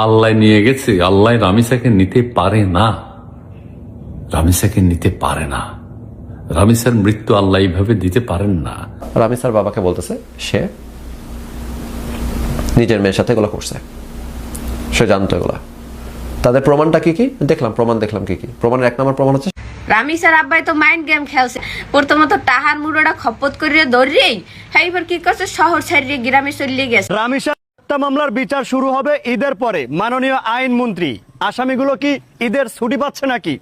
আল্লাহ নিয়ে গেছে, আল্লাহ রামিসাকে নিতে পারে না, রামিসাকে নিতে পারে না। রামিসার মৃত্যু আল্লাহ এইভাবে দিতে পারেন না। রামিসার বাবাকে বলতেছে সে নিজের মেয়ের সাথে এগুলো করছে, সে জানতো এগুলা। তাদের প্রমাণটা কি কি দেখলাম, দেখলাম কি কি প্রমাণের এক নম্বর প্রমাণ হচ্ছে রামিসার আব্বাই তো মাইন্ড গেম খেলছে। প্রথমত টাহার মুড়োটা খপ্পত করিয়ে ধরিয়েই এইবার কি করছে, শহর ছাড়িয়ে গ্রামে চলিয়ে গেছে। রামিসার মামলার বিচার শুরু হবে ঈদের পরে। মাননীয় আইনমন্ত্রী, আসামিগুলো কি ঈদের ছুটি পাচ্ছে নাকি?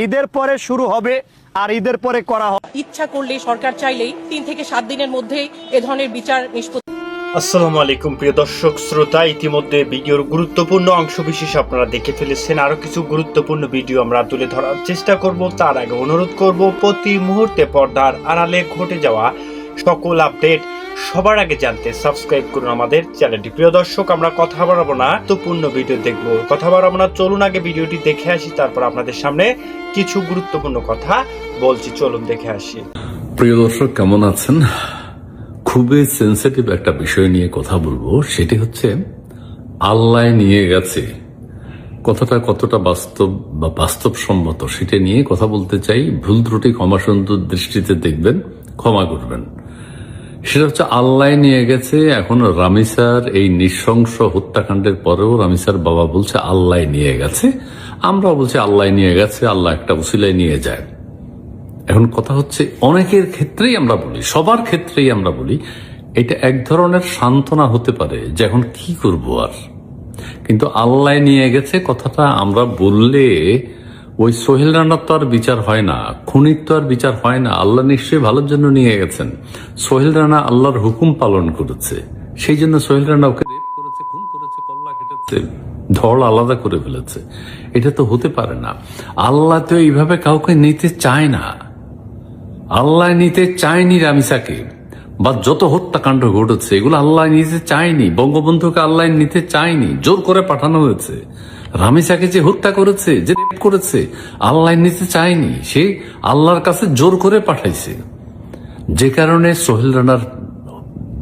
ঈদের পরে শুরু হবে আর ঈদের পরে করা হবে। ইচ্ছা করলে সরকার চাইলেই 3 থেকে 7 দিনের মধ্যে এ ধরনের বিচার নিষ্পত্তি। আসসালামু আলাইকুম প্রিয় দর্শক শ্রোতা, ইতিমধ্যে ভিডিওর গুরুত্বপূর্ণ অংশ বিশেষ আপনারা দেখে ফেলেছেন। আরো কিছু গুরুত্বপূর্ণ ভিডিও আমরা তুলে ধরার চেষ্টা করব। তার আগে অনুরোধ করব, প্রতি মুহূর্তে পর্দার আড়ালে ঘটে যাওয়া সকল আপডেট সবার আগে জানতে সাবস্ক্রাইব করুন আমাদের চ্যানেলটি। প্রিয় দর্শক, আমরা কথা বাড়াবো না, গুরুত্বপূর্ণ ভিডিও দেখবো, কথা বাড়াবো না, চলুন আগে ভিডিওটি দেখে আসি, তারপর আপনাদের সামনে কিছু গুরুত্বপূর্ণ কথা বলছি। চলুন দেখে আসি। প্রিয় দর্শক, কেমন আছেন? খুবই সেন্সিটিভ একটা বিষয় নিয়ে কথা বলবো, সেটি হচ্ছে আল্লাহ নিয়ে গেছে কথাটা কতটা বাস্তব বা বাস্তবসম্মত সেটা নিয়ে কথা বলতে চাই। ভুল ত্রুটি ক্ষমা সুন্দর দৃষ্টিতে দেখবেন, ক্ষমা করবেন। সেটা হচ্ছে আল্লাহ নিয়ে গেছে। এখন রামিসার এই নৃশংস হত্যাকাণ্ডের পরেও রামিসার বাবা বলছে আল্লাহ নিয়ে গেছে, আমরা বলছি আল্লাহ নিয়ে গেছে, আল্লাহ একটা উসিলায় নিয়ে যায়। এখন কথা হচ্ছে অনেকের ক্ষেত্রেই আমরা বলি, সবার ক্ষেত্রেই আমরা বলি এটা এক ধরনের সান্ত্বনা হতে পারে যে এখন কি করবো আর। কিন্তু আল্লাহ নিয়ে গেছে কথাটা আমরা বললে ওই সোহেল রানার তো আর বিচার হয় না, খুনির তো আর বিচার হয় না। আল্লাহ নিশ্চয়ই ভালোর জন্য নিয়ে গেছেন। সোহেল রানা আল্লাহর হুকুম পালন করেছে, সেই জন্য সোহেল রানা ওকে রেপ করেছে, খুন করেছে, কল্লা কেটেছে, ধড় আলাদা করে ফেলেছে। এটা তো হতে পারে না। আল্লাহ তো এইভাবে কাউকে নিতে চায় না। আল্লাহ নিতে চায়নি রামিসাকে, বা যত হত্যাকাণ্ড ঘটেছে এগুলো আল্লাহ নিতে চায়নি। বঙ্গবন্ধুকে আল্লাহ নিতে চায়নি, জোর করে পাঠানো হয়েছে। রামিসাকে যে হত্যা করেছে, যে রেপ করেছে, আল্লাহ নিতে চায়নি, সে আল্লাহর কাছে জোর করে পাঠাইছে। যে কারণে সোহেল রানার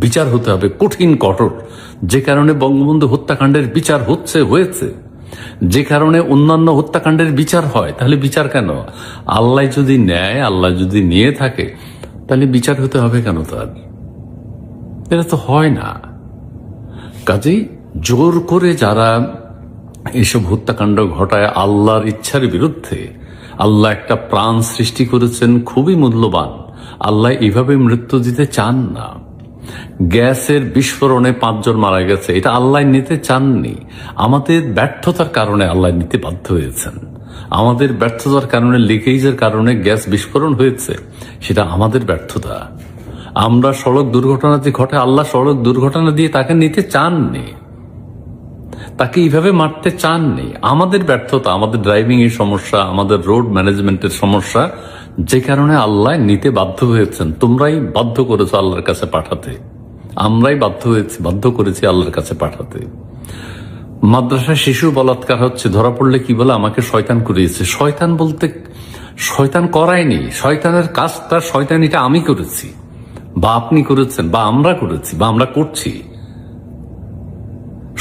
বিচার হতে হবে কঠিন কঠোর, যে কারণে বঙ্গবন্ধু হত্যাকাণ্ডের বিচার হয়েছে, যে কারণে অন্যান্য হত্যাকাণ্ডের বিচার হয়। তাহলে বিচার কেন? আল্লাহ যদি নেয়, আল্লাহ যদি নিয়ে থাকে, তাহলে বিচার হতে হবে কেন তার? এটা তো হয় না। কাজেই জোর করে যারা এইসব হত্যাকাণ্ড ঘটায় আল্লাহর ইচ্ছার বিরুদ্ধে, আল্লাহ একটা প্রাণ সৃষ্টি করেছেন খুবই মূল্যবান, আল্লাহ এইভাবে মৃত্যু দিতে চান না। গ্যাসের বিস্ফোরণে 5 জন মারা গেছে, এটা আল্লাহ নিতে চাননি। আমাদের ব্যর্থতার কারণে আল্লাহ নিতে বাধ্য হয়েছেন। আমাদের ব্যর্থতার কারণে, লিকেজের কারণে গ্যাস বিস্ফোরণ হয়েছে, সেটা আমাদের ব্যর্থতা। আমরা সড়ক দুর্ঘটনা যে ঘটে, আল্লাহ সড়ক দুর্ঘটনা দিয়ে তাকে নিতে চাননি, তাকে এইভাবে মারতে চাননি। আমাদের ব্যর্থতা, আমাদের ড্রাইভিং এর সমস্যা, আমাদের রোড ম্যানেজমেন্টের সমস্যা, যে কারণে আল্লাহ নিতে বাধ্য হয়েছেন। তোমরাই বাধ্য করেছো আল্লাহর কাছে পাঠাতে, আমরাই বাধ্য করেছি আল্লাহর কাছে পাঠাতে। মাদ্রাসা শিশু বলাৎকার হচ্ছে, ধরা পড়লে কি বলে, আমাকে শয়তান করিয়েছে। শয়তান বলতে শয়তান করায়নি, শয়তানের কাজটা, শয়তানিটা আমি করেছি, বা আপনি করেছেন, বা আমরা করেছি, বা আমরা করছি।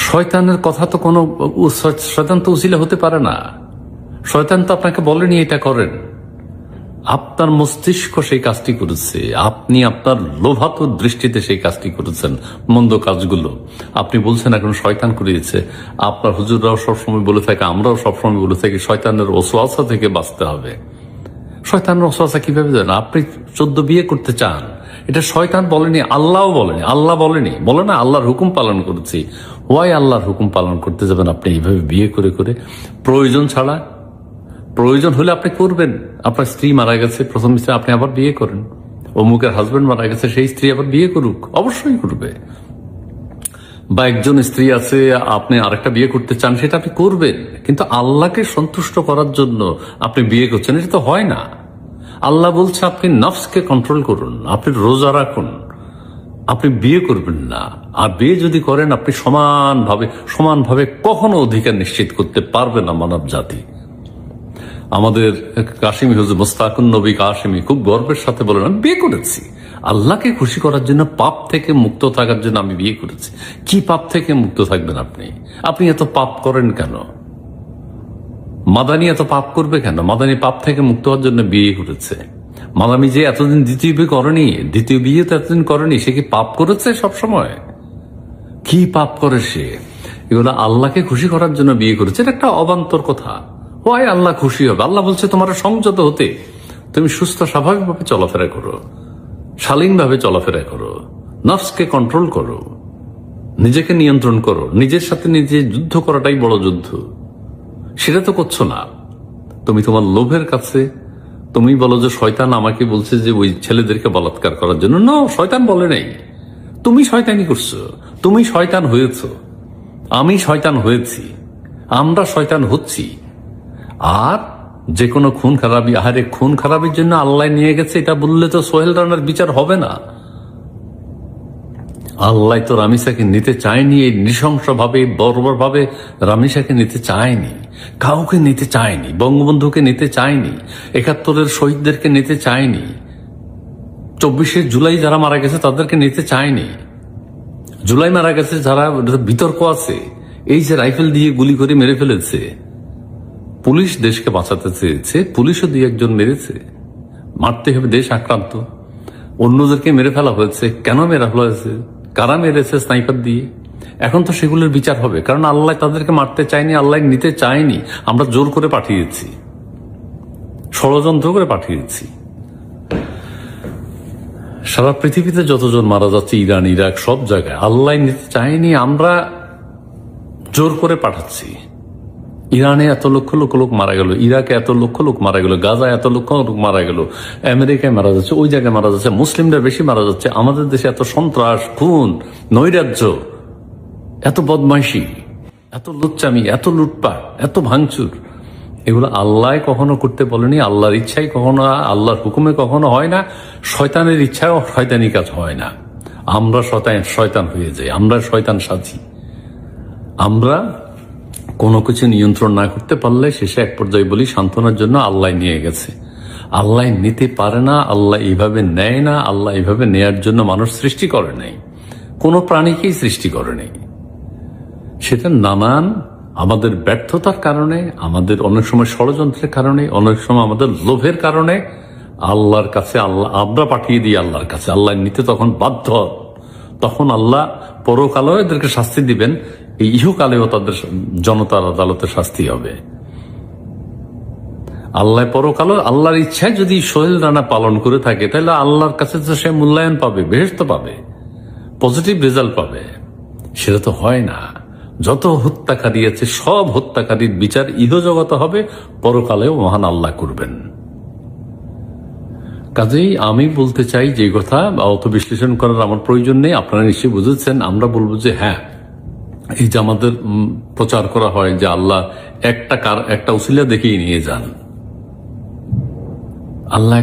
শয়তানের কথা তো কোনো, শয়তান তো উসিলা হতে পারে না। শয়তান তো আপনাকে বলেনি এটা করেন, আপনার মস্তিষ্ক সেই কাজটি করেছে। আপনি আপনার লোভাতুর দৃষ্টিতে সেই কাজটি করেছেন, মন্দ কাজগুলো। আপনি বলছেন এখন শয়তান করিয়েছে। আপনার হুজুররাও সবসময় বলে থাকে, আমরাও সবসময় বলে থাকি, শয়তানের ওয়াসওয়াসা থেকে বাঁচতে হবে। শয়তানের ওয়াসওয়াসা কিভাবে জানেন? আপনি 14 বিয়ে করতে চান, এটা শয়তান বলেনি, আল্লাহও বলেনি। আল্লাহ বলেনি, বলে না আল্লাহর হুকুম পালন করেছি। ওয়াই আল্লাহর হুকুম পালন করতে যাবেন আপনি এইভাবে বিয়ে করে করে প্রয়োজন ছাড়া? প্রয়োজন হলে আপনি করবেন। আপনার স্ত্রী মারা গেছে, প্রথম স্ত্রী, আপনি আবার বিয়ে করেন। অমুকের হাজবেন্ড মারা গেছে, সেই স্ত্রী আবার বিয়ে করুক, অবশ্যই করবে। বা একজন স্ত্রী আছে, আপনি আরেকটা বিয়ে করতে চান, সেটা আপনি করবেন। কিন্তু আল্লাহকে সন্তুষ্ট করার জন্য আপনি বিয়ে করছেন, এটা তো হয় না। আল্লাহ বলছে আপনি নফসকে কন্ট্রোল করুন, আপনি রোজা রাখুন, আপনি বিয়ে করবেন না। আর বিয়ে যদি করেন, আপনি সমানভাবে কখনো অধিকার নিশ্চিত করতে পারবে না মানব জাতি। আমাদের কাশিমি হুজুর মোস্তাকুন নবী কাশিমি খুব গর্বের সাথে বলেন, আমি বিয়ে করেছি, আল্লাহকে খুশি করার জন্য, পাপ থেকে মুক্ত থাকার জন্য আমি বিয়ে করেছি। কি পাপ থেকে মুক্ত থাকবেন আপনি? আপনি এত পাপ করেন কেন? মাদানি এত পাপ করবে কেন? মাদানি পাপ থেকে মুক্ত হওয়ার জন্য বিয়ে করেছে। মাদানি যে এতদিন দ্বিতীয় বিয়ে করেনি, দ্বিতীয় বিয়ে তো এতদিন করেনি, সে কি পাপ করেছে সবসময়? কি পাপ করে সে? এগুলো আল্লাহকে খুশি করার জন্য বিয়ে করেছে। এটা একটা অবান্তর কথা। হয় আল্লাহ খুশি হবে। আল্লাহ বলছে তোমার সংযত হতে, তুমি সুস্থ স্বাভাবিকভাবে চলাফেরা করো, শালীনভাবে চলাফেরা করো, নফসকে কন্ট্রোল করো, নিজেকে নিয়ন্ত্রণ করো। নিজের সাথে নিজে যুদ্ধ করাটাই বড় যুদ্ধ। সেটা তো করছো না। তুমি তোমার লোভের কাছে তুমি বলো যে শয়তান আমাকে বলছে যে ওই ছেলেদেরকে বলাৎকার করার জন্য। না, শয়তান বলে নাই, তুমি শয়তানি করছো, তুমি শয়তান হয়েছ, আমি শয়তান হয়েছি, আমরা শয়তান হচ্ছি। আর যে কোনো খুন খারাপি, আহারে খুন খারাপির জন্য আল্লাহ নিয়ে গেছে এটা বললে তো সোহেল রানার বিচার হবে না। আল্লাহ তো রামিসাকে নিতে চায়নি, এই নৃশংসভাবে বর্বরভাবে রামিসাকে নিতে চায়নি, কাউকে নিতে চায়নি, বঙ্গবন্ধুকে নিতে চায়নি, ৭১-এর শহীদদেরকে নিতে চায়নি, ২৪শে জুলাই যারা মারা গেছে তাদেরকে নিতে চায়নি। জুলাই মারা গেছে যারা বিতর্ক আছে, এই যে রাইফেল দিয়ে গুলি করে মেরে ফেলেছে, পুলিশ দেশকে বাঁচাতে চেয়েছে, পুলিশও দিয়ে একজন মেরেছে। মারতে হবে, দেশ আক্রান্ত, অন্যদেরকে মেরে ফেলা হয়েছে। কেন মেরে ফেলা হয়েছে? কারা মেরেছে স্নাইপার দিয়ে? এখন তো সেগুলোর বিচার হবে, কারণ আল্লাহ তাদেরকে মারতে চায়নি, আল্লাহ নিতে চায়নি। আমরা জোর করে পাঠিয়েছি, ষড়যন্ত্র করে পাঠিয়েছি। সারা পৃথিবীতে যতজন মারা যাচ্ছে, ইরান, ইরাক, সব জায়গায় আল্লাহ নিতে চায়নি, আমরা জোর করে পাঠাচ্ছি। ইরানে এত লক্ষ লক্ষ লোক মারা গেল, ইরাকে এত লক্ষ লোক মারা গেল, গাজায় এত লক্ষ লোক মারা গেল, আমেরিকায় মারা যাচ্ছে, ওই জায়গায় মারা যাচ্ছে, মুসলিমরা বেশি মারা যাচ্ছে। আমাদের দেশে এত সন্ত্রাস, খুন, নৈরাজ্য, এত বদমাইশি, এত লুচ্চামি, এত লুটপাট, এত ভাঙচুর, এগুলো আল্লাহ কখনো করতে বলেনি। আল্লাহর ইচ্ছাই কখনো, আল্লাহর হুকুমে কখনো হয় না। শয়তানের ইচ্ছাও শয়তানি কাজ হয় না। আমরা শয়তান হয়ে যাই, আমরা শয়তান সাজি। আমরা কোনো কিছু নিয়ন্ত্রণ না করতে পারলে শেষে এক পর্যায়ে বলি সান্ত্বনার জন্য আল্লাহ নিয়ে গেছে। আল্লাহ নিতে পারে না, আল্লাহ এইভাবে নেয় না, আল্লাহ এইভাবে নেয়ার জন্য মানুষ সৃষ্টি করে নাই, কোনো প্রাণীকেই সৃষ্টি করে নাই। সেটা নানান আমাদের ব্যর্থতার কারণে, আমাদের অনেক সময় ষড়যন্ত্রের কারণে, অনেক সময় আমাদের লোভের কারণে আল্লাহর কাছে আমরা পাঠিয়ে দিই আল্লাহর কাছে। আল্লাহ নিতে তখন বাধ্য, তখন আল্লাহ পরকালেও এদেরকে শাস্তি দিবেন, এই ইহকালেও তাদের জনতার আদালতে শাস্তি হবে। আল্লাহ পরকালও আল্লাহর ইচ্ছায় যদি সোহেল রানা পালন করে থাকে, তাহলে আল্লাহর কাছে তো সে মূল্যায়ন পাবে, বেহেশত পাবে, পজিটিভ রেজাল্ট পাবে। সেটা তো হয় না। যত হত্যাকারী আছে সব হত্যাকারীর বিচার ইহজগত হবে, পরকালেও মহান আল্লাহ করবেন। কাজেই আমি বলতে চাই যে কথা, অত বিশ্লেষণ করার আমার প্রয়োজন নেই, আপনারা নিশ্চয়ই বুঝেছেন। আমরা বলবো যে হ্যাঁ, এই যে আমাদের প্রচার করা হয় যে আল্লাহ একটা উসিলা দেখেই নিয়ে যান, আল্লাহ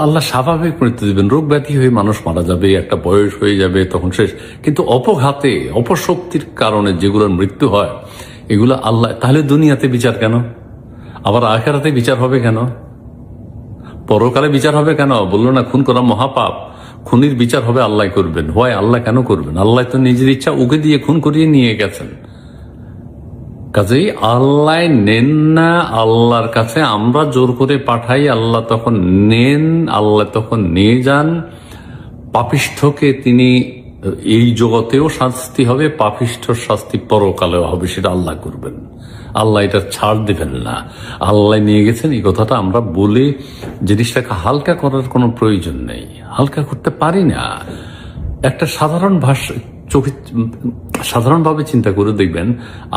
আল্লাহ স্বাভাবিক মৃত্যু দিবেন। রোগ ব্যাধি হয়ে মানুষ মারা যাবে, একটা বয়স হয়ে যাবে, তখন শেষ। কিন্তু অপঘাতে, অপশক্তির কারণে যেগুলোর মৃত্যু হয়, এগুলো আল্লাহ, তাহলে দুনিয়াতে বিচার কেন? আবার আখিরাতে বিচার হবে কেন? পরকালে বিচার হবে কেন? বললো না খুন করা মহাপাপ, খুনির বিচার হবে আল্লাহ করবেন। হয় আল্লাহ কেন করবেন? আল্লাহ তো নিজের ইচ্ছা ওকে দিয়ে খুন করিয়ে নিয়ে গেছেন। কাজেই আল্লাহ নেন না, আল্লাহর কাছে আমরা জোর করে পাঠাই, আল্লাহ তখন নেন, আল্লাহ তখন নিয়ে যান। পাপিষ্ঠকে তিনি এই জগতেও শাস্তি হবে, পাপিষ্ঠর শাস্তি পরকালেও হবে, সেটা আল্লাহ করবেন। আল্লাহ এটা ছাড় দিবেন না। আল্লাহ নিয়ে গেছেন, এই কথাটা আমরা বলে জিনিসটাকে হালকা করার কোনো প্রয়োজন নেই, হালকা করতে পারি না। একটা সাধারণভাবে চিন্তা করে দেখবেন,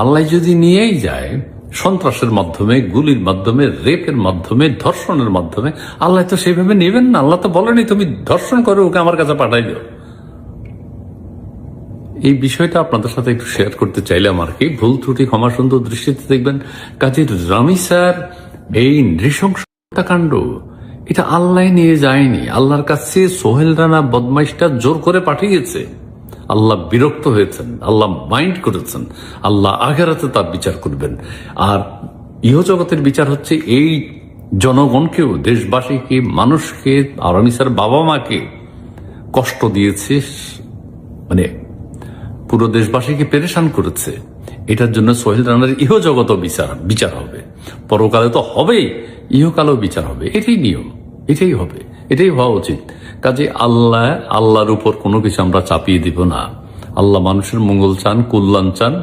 আল্লাহ যদি নিয়েই যায় সন্ত্রাসের মাধ্যমে, গুলির মাধ্যমে, রেপের মাধ্যমে, ধর্ষণের মাধ্যমে, আল্লাহ তো সেইভাবে নেবেন না। আল্লাহ তো বলেনি তুমি ধর্ষণ করে ওকে আমার কাছে পাঠাই দিও। এই বিষয়টা আপনাদের সাথে একটু শেয়ার করতে চাইলাম আর কি। ভুল ত্রুটি ক্ষমা সুন্দর দৃষ্টিতে দেখবেন। কাজী রামিসার এই নৃশংস হত্যাকাণ্ড, এটা আল্লাহ নিয়ে যায়নি, আল্লাহর কাছে সোহেল রানা বদমাইশটা জোর করে পাঠিয়েছে। আল্লাহ বিরক্ত হয়েছেন, আল্লাহ মাইন্ড করেছেন, আল্লাহ আখিরাতে তার বিচার করবেন। আর ইহজগতের বিচার হচ্ছে এই জনগণকেও, দেশবাসীকে, মানুষকে, রামিসার বাবা মাকে কষ্ট দিয়েছে, মানে পুরো দেশবাসীকে পেরেশান করেছে, এটার জন্য সোহেল রানার ইহজগত বিচার হবে, পরকালে তো হবেই, ইহকালেও বিচার হবে। এটাই নিয়ম, এটাই হবে, এটাই হওয়া উচিত। কাজে আল্লাহর উপর কোনো কিছু আমরা চাপিয়ে দিব না। আল্লাহ মানুষের মঙ্গল চান, কল্যাণ চান,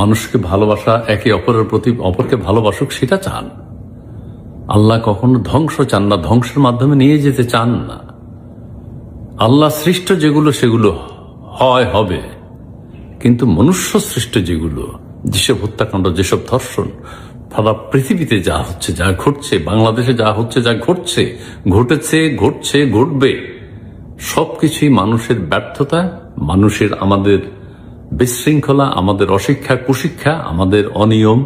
মানুষকে ভালোবাসা, একে অপরের প্রতি অপরকে ভালোবাসুক সেটা চান। আল্লাহ কখনো ধ্বংস চান না, ধ্বংসের মাধ্যমে নিয়ে যেতে চান না। আল্লাহ সৃষ্ট যেগুলো সেগুলো হবে, কিন্তু মনুষ্য সৃষ্ট যেগুলো, যেসব হত্যাকাণ্ড, যেসব ধর্ষণ, সারা পৃথিবীতে যা হচ্ছে, যা ঘটছে, বাংলাদেশে যা হচ্ছে, যা ঘটছে, ঘটছে, ঘটবে, সবকিছুই মানুষের ব্যর্থতা, আমাদের বিশৃঙ্খলা, আমাদের অশিক্ষা, কুশিক্ষা, আমাদের অনিয়ম,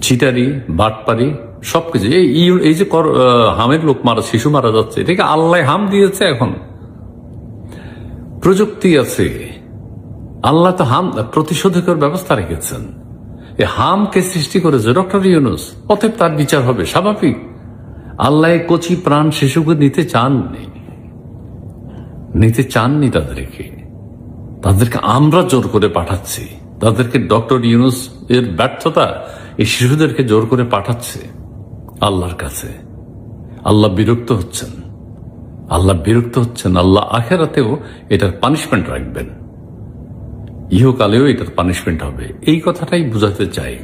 চিটারি, বাটপারি, সবকিছু। এই যে হামের লোক শিশু মারা যাচ্ছে, এটাকে আল্লাহ হাম দিয়েছে। এখন প্রযুক্তি আছে, আল্লাহ তো হাম প্রতিশোধকের ব্যবস্থা রেখেছেন। এই হামকে সৃষ্টি করেছে ডক্টর ইউনূস, অতএব তার বিচার হবে, স্বাভাবিক। আল্লাহ কচি প্রাণ শিশুকে নিতে চাননি তাদেরকে আমরা জোর করে পাঠাচ্ছি। তাদেরকে ডক্টর ইউনূস এর ব্যর্থতা এই শিশুদেরকে জোর করে পাঠাচ্ছে আল্লাহর কাছে। আল্লাহ বিরক্ত হচ্ছেন। আল্লাহ আখিরাতেও এটার পানিশমেন্ট রাখবেন, ইহকালেও এটার পানিশমেন্ট হবে। এই কথাটাই বুঝাতে চাই।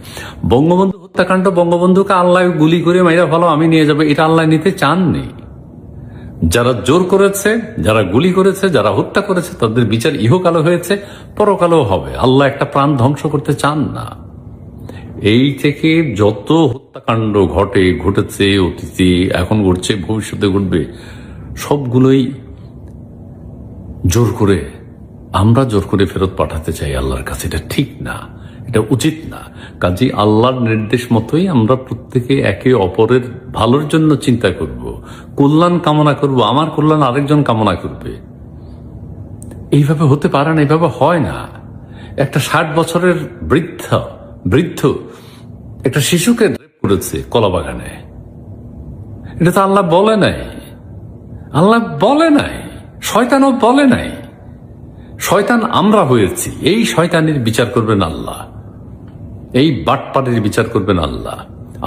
বঙ্গবন্ধু হত্যাকাণ্ড, বঙ্গবন্ধুকে আল্লাহ গুলি করে মাইরা ভালো আমি নিয়ে যাবে, এটা আল্লাহ নিতে চাননি। যারা জোর করেছে, যারা গুলি করেছে, যারা হত্যা করেছে, তাদের বিচার ইহকালও হয়েছে, পরকালেও হবে। আল্লাহ একটা প্রাণ ধ্বংস করতে চান না। এই থেকে যত হত্যাকাণ্ড ঘটেছে অতীতে, এখন ঘটছে, ভবিষ্যতে ঘটবে, সবগুলোই আমরা জোর করে ফেরত পাঠাতে চাই আল্লাহর কাছে। এটা ঠিক না, এটা উচিত না। কাজে আল্লাহর নির্দেশ মতোই আমরা প্রত্যেকে একে অপরের ভালোর জন্য চিন্তা করব, কল্যাণ কামনা করব। আমার কল্যাণ আরেকজন কামনা করবে। এইভাবে হতে পারে না, এইভাবে হয় না। একটা 60 বছরের বৃদ্ধ একটা শিশুকে রেপ করেছে কলাবাগানে, এটা তো আল্লাহ বলে নাই, শয়তানও বলে নাই। শয়তান আমরা হয়েছি। এই শয়তানের বিচার করবেন আল্লাহ, এই বাটপাটের বিচার করবেন আল্লাহ।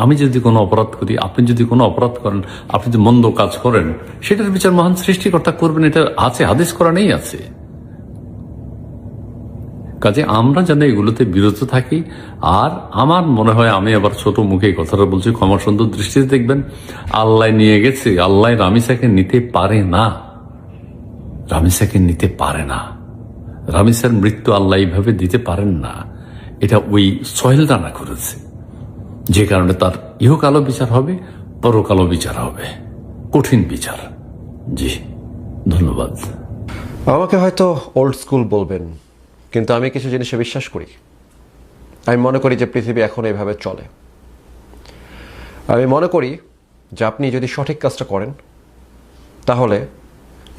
আমি যদি কোনো অপরাধ করি, আপনি যদি কোনো অপরাধ করেন, আপনি যদি মন্দ কাজ করেন, সেটার বিচার মহান সৃষ্টিকর্তা করবেন। এটা আছে, হাদিস কোরআনেই আছে। কাজে আমরা যেন এগুলোতে বিরত থাকি। আর আমার মনে হয়, আমি আবার ছোট মুখে কথাটা বলছি, ক্ষমা সুন্দর দৃষ্টিতে দেখবেন, আল্লাহ নিয়ে গেছে, আল্লাহ রামিসাকে নিতে পারে না। রামিসার মৃত্যু আল্লাহ এইভাবে দিতে পারেন না। এটা ওই সোহেল রানা করেছে, যে কারণে তার ইহকালও বিচার হবে, পরকালও বিচার হবে, কঠিন বিচার। জি, ধন্যবাদ। আমাকে হয়তো ওল্ড স্কুল বলবেন, কিন্তু আমি কিছু জিনিসে বিশ্বাস করি। আমি মনে করি যে পৃথিবী এখন এইভাবে চলে। আমি মনে করি যে আপনি যদি সঠিক কাজটা করেন, তাহলে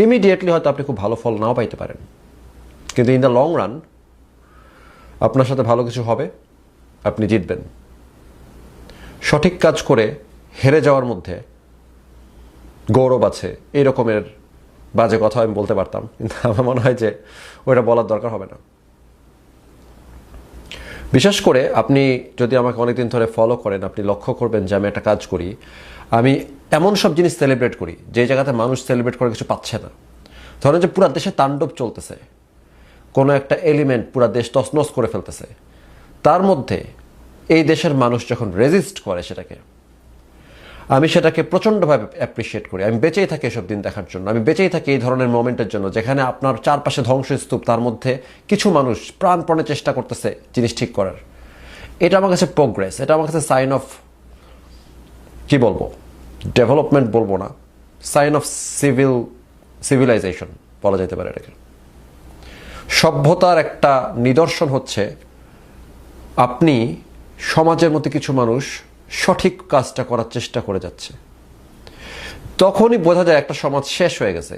ইমিডিয়েটলি হয়তো আপনি খুব ভালো ফল নাও পাইতে পারেন, কিন্তু ইন দ্য লং রান আপনার সাথে ভালো কিছু হবে, আপনি জিতবেন। সঠিক কাজ করে হেরে যাওয়ার মধ্যে গৌরব আছে, এই রকমের বাজে কথা আমি বলতে পারতাম, কিন্তু আমার মনে হয় যে ওইটা বলার দরকার হবে না। বিশেষ করে আপনি যদি আমাকে অনেকদিন ধরে ফলো করেন, আপনি লক্ষ্য করবেন যে আমি একটা কাজ করি, আমি এমন সব জিনিস সেলিব্রেট করি যে জায়গাতে মানুষ সেলিব্রেট করে কিছু পাচ্ছে না। ধরেন যে পুরো দেশে তাণ্ডব চলতেছে, কোনো একটা এলিমেন্ট পুরো দেশ তছনছ করে ফেলতেছে, তার মধ্যে এই দেশের মানুষ যখন রেজিস্ট করে আমি সেটাকে প্রচণ্ডভাবে অ্যাপ্রিসিয়েট করি। আমি বেঁচেই থাকি এসব দিন দেখার জন্য, আমি বেঁচেই থাকি এই ধরনের মোমেন্টের জন্য, যেখানে আপনার চারপাশে ধ্বংসস্তূপ, তার মধ্যে কিছু মানুষ প্রাণপণে চেষ্টা করতেছে জিনিস ঠিক করার। এটা আমার কাছে প্রোগ্রেস, এটা আমার কাছে সাইন অফ, কি বলবো, ডেভেলপমেন্ট বলবো না, সাইন অফ সিভিলাইজেশন বলা যেতে পারে এটাকে। সভ্যতার একটা নিদর্শন হচ্ছে আপনি সমাজের মধ্যে কিছু মানুষ সঠিক কাজটা করার চেষ্টা করে যাচ্ছে। তখনই বোঝা যায় একটা সমাজ শেষ হয়ে গেছে,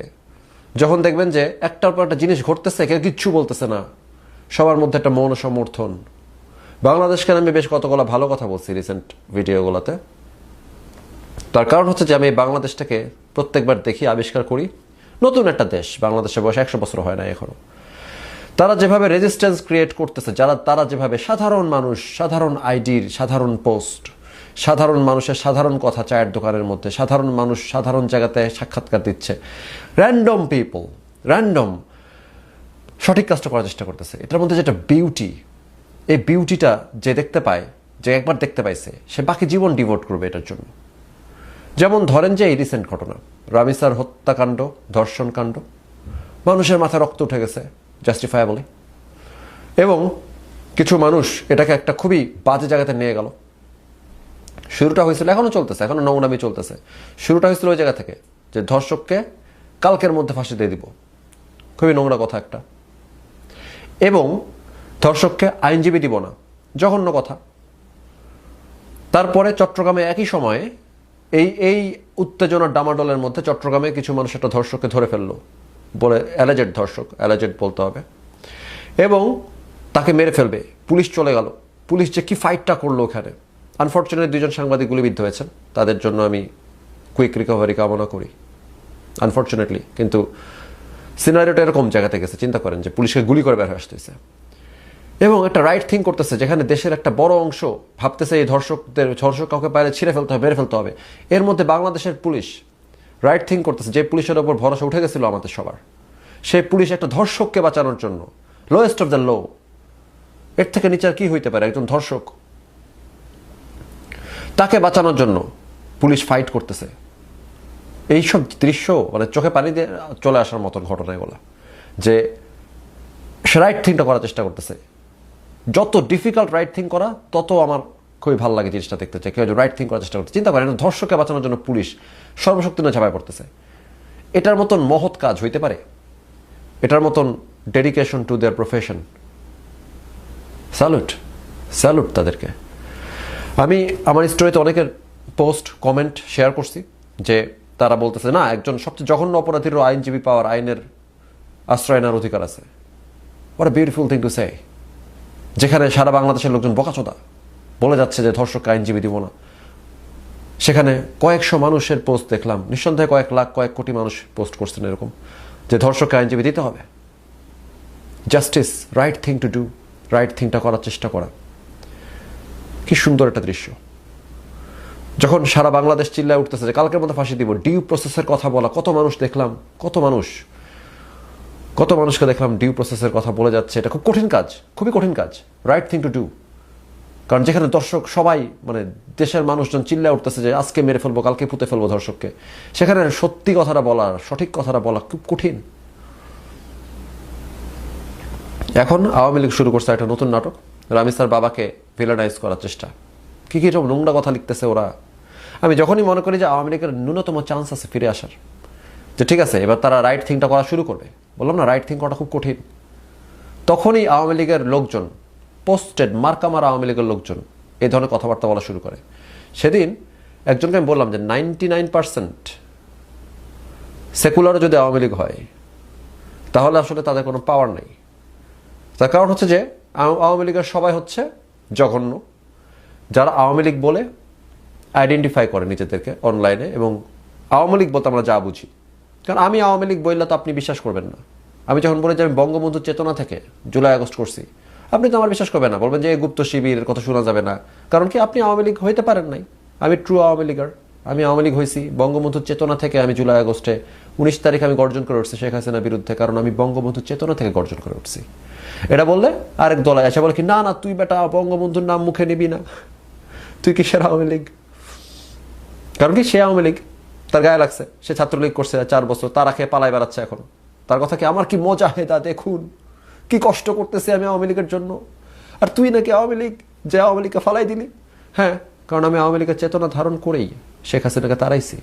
যখন দেখবেন যে একটার পর একটা জিনিস ঘটতেছে, কেউ কিচ্ছু বলতেছে না, সবার মধ্যে একটা মৌন সমর্থন। বাংলাদেশকে আমি বেশ কতগুলো ভালো কথা বলছি রিসেন্ট ভিডিওগুলোতে, তার কারণ হচ্ছে যে আমি এই বাংলাদেশটাকে প্রত্যেকবার দেখি, আবিষ্কার করি নতুন একটা দেশ। বাংলাদেশের বয়স 100 বছর হয় না এখনো। তারা যেভাবে রেজিস্ট্যান্স ক্রিয়েট করতেছে, তারা যেভাবে সাধারণ মানুষ, সাধারণ আইডির সাধারণ পোস্ট, সাধারণ মানুষের সাধারণ কথা চায়ের দোকানের মধ্যে, সাধারণ মানুষ সাধারণ জায়গাতে সাক্ষাৎকার দিচ্ছে, র্যান্ডম পিপল, র্যান্ডম সঠিক কাজটা করার চেষ্টা করতেছে। এটার মধ্যে যেটা বিউটি, এই বিউটিটা যে দেখতে পায়, যে একবার দেখতে পাইছে, সে বাকি জীবন ডিভোট করবে এটার জন্য। যেমন ধরেন যে এই রিসেন্ট ঘটনা, রামিসার হত্যাকাণ্ড, ধর্ষণকাণ্ড, মানুষের মাথায় রক্ত উঠে গেছে জাস্টিফায়াবলি, এবং কিছু মানুষ এটাকে একটা খুবই বাজে জায়গাতে নিয়ে গেল। শুরুটা হয়েছিল, এখনো চলতেছে, এখনো নোংরামি চলতেছে। শুরুটা হয়েছিল ওই জায়গা থেকে যে ধর্ষককে কালকের মধ্যে ফাঁসি দিয়ে দিব, খুবই নোংরা কথা একটা, এবং ধর্ষককে আইনজীবী দিব না, জঘন্য কথা। তারপরে চট্টগ্রামে একই সময়ে এই উত্তেজনার ডামাডোলের মধ্যে চট্টগ্রামে কিছু মানুষ একটা ধর্ষককে ধরে ফেললো, বলে অ্যালেজেড ধর্ষক, অ্যালেজেড বলতে হবে, এবং তাকে মেরে ফেলবে। পুলিশ চলে গেল। পুলিশ যে কি ফাইটটা করলো ওখানে। আনফর্চুনেটলি 2 জন সাংবাদিক গুলিবিদ্ধ হয়েছেন, তাদের জন্য আমি কুইক রিকভারি কামনা করি, আনফর্চুনেটলি। কিন্তু সিনারিওটা এরকম জায়গাতে গেছে, চিন্তা করেন যে পুলিশকে গুলি করে বের হয়ে আসতেছে, এবং একটা রাইট থিং করতেছে, যেখানে দেশের একটা বড় অংশ ভাবতেছে এই ধর্ষক কাউকে পাইলে ছিঁড়ে ফেলতে হবে, মেরে ফেলতে হবে। এর মধ্যে বাংলাদেশের পুলিশ রাইট থিং করতেছে, যে পুলিশের ওপর ভরসা উঠে গেছিল আমাদের সবার, সেই পুলিশ একটা ধর্ষককে বাঁচানোর জন্য, লোয়েস্ট অফ দ্য লো, এর থেকে নিচে আর কি হইতে পারে, একজন ধর্ষক, তাকে বাঁচানোর জন্য পুলিশ ফাইট করতেছে। এইসব দৃশ্য মানে চোখে পানি দিয়ে চলে আসার মতন ঘটনা এগুলো, যে সে রাইট থিংটা করার চেষ্টা করতেছে। যত ডিফিকাল্ট রাইট থিং করা, তত আমার খুবই ভালো লাগে জিনিসটা দেখতে চাই, কেউ রাইট থিং করার চেষ্টা করতে। চিন্তা করেন, ধর্ষককে বাঁচানোর জন্য পুলিশ সর্বশক্তি নিয়ে ঝাঁপায় পড়তেছে। এটার মতন মহৎ কাজ হইতে পারে? এটার মতন dedication to their profession, salute, salute তাদেরকে। আমি আমার স্টোরিতে অনেকের পোস্ট কমেন্ট শেয়ার করছি, যে তারা বলতেছে না, একজন সবচেয়ে জঘন্য অপরাধীরও আইনজীবী পাওয়ার, আইনের আশ্রয় নেওয়ার অধিকার আছে। What a beautiful thing to say. যেখানে সারা বাংলাদেশের লোকজন বোকাচোদা বলে যাচ্ছে যে ধর্ষককে আইনজীবী দিব না, সেখানে কয়েকশো মানুষের পোস্ট দেখলাম, নিঃসন্দেহে কয়েক লাখ, কয়েক কোটি মানুষ পোস্ট করছেন এরকম, যে ধর্ষককে আইনজীবী দিতে হবে। Justice, right thing to do, right থিংটা করার চেষ্টা করা, কি সুন্দর একটা দৃশ্য। যখন সারা বাংলাদেশ চিল্লায় উঠতেছে যে কালকের মধ্যে ফাঁসি দিব, ডিউ প্রসেসের কথা বলা, কত মানুষ দেখলাম, কত মানুষকে দেখলাম ডিউ প্রসেসের কথা বলে যাচ্ছে। এটা খুব কঠিন কাজ, খুবই কঠিন কাজ, রাইট থিং টু ডু। কারণ যেখানে দর্শক সবাই, মানে দেশের মানুষজন চিল্লায় উঠতেছে যে আজকে মেরে ফেলবো, কালকে পুঁতে ফেলবো ধর্ষককে, সেখানে সত্যি কথাটা বলা, সঠিক কথাটা বলা খুব কঠিন। এখন আওয়ামী লীগ শুরু করছে একটা নতুন নাটক, রামিসার বাবাকে ভিলেনাইজ করার চেষ্টা। কি সব নোংরা কথা লিখতেছে ওরা। আমি যখনই মনে করি যে আওয়ামী লীগের ন্যূনতম চান্স আছে ফিরে আসার, যে ঠিক আছে এবার তারা রাইট থিংটা করা শুরু করবে, বললাম না রাইট থিং করাটা খুব কঠিন, তখনই আওয়ামী লীগের লোকজন, পোস্টেড মার্কামার আওয়ামী লীগের লোকজন এই ধরনের কথাবার্তা বলা শুরু করে। সেদিন একজনকে আমি বললাম যে 99% সেকুলারও যদি আওয়ামী লীগ হয়, তাহলে আসলে তাদের কোনো পাওয়ার নেই। তার কারণ হচ্ছে যে আওয়ামী লীগের সবাই হচ্ছে জঘন্য, যারা আওয়ামী লীগ বলে আইডেন্টিফাই করে নিজেদেরকে অনলাইনে, এবং আওয়ামী লীগ বলতে আমরা যা বুঝি। কারণ আমি আওয়ামী লীগ বললে তো আপনি বিশ্বাস করবেন না। আমি যখন বলি যে আমি বঙ্গবন্ধুর চেতনা থেকে জুলাই আগস্ট করছি, আপনি তো আমার বিশ্বাস করবেন না, বলবেন যে এই গুপ্ত শিবিরের কথা শোনা যাবে না। কারণ কি, আপনি আওয়ামী লীগ হইতে পারেন নাই। আমি ট্রু আওয়ামী লীগার, আমি আওয়ামী লীগ হয়েছি বঙ্গবন্ধুর চেতনা থেকে। আমি জুলাই আগস্টে 19 তারিখ আমি গর্জন করে উঠছি শেখ হাসিনার বিরুদ্ধে, কারণ আমি বঙ্গবন্ধুর চেতনা থেকে গর্জন করে উঠছি। এটা বললে আরেক দলায় এসে বলে কি, না না তুই বেটা বঙ্গবন্ধুর নাম মুখে নিবি না, তুই কিসের আওয়ামী লীগ। কারণ কি, সে আওয়ামী লীগ, তার গায়ে লাগছে, সে ছাত্রলীগ করছে 4 বছর, তারা খেয়ে পালায় বেড়াচ্ছে এখন। তার কথা কি, আমার কি মজা হেদা, দেখুন কি কষ্ট করতেছে আমি আওয়ামী লীগের জন্য, আর তুই নাকি আওয়ামী লীগ, যে আওয়ামী লীগকে ফালাই দিলি। হ্যাঁ, কারণ আমি আওয়ামী লীগের চেতনা ধারণ করেই শেখ হাসিনাকে তাড়াইছি।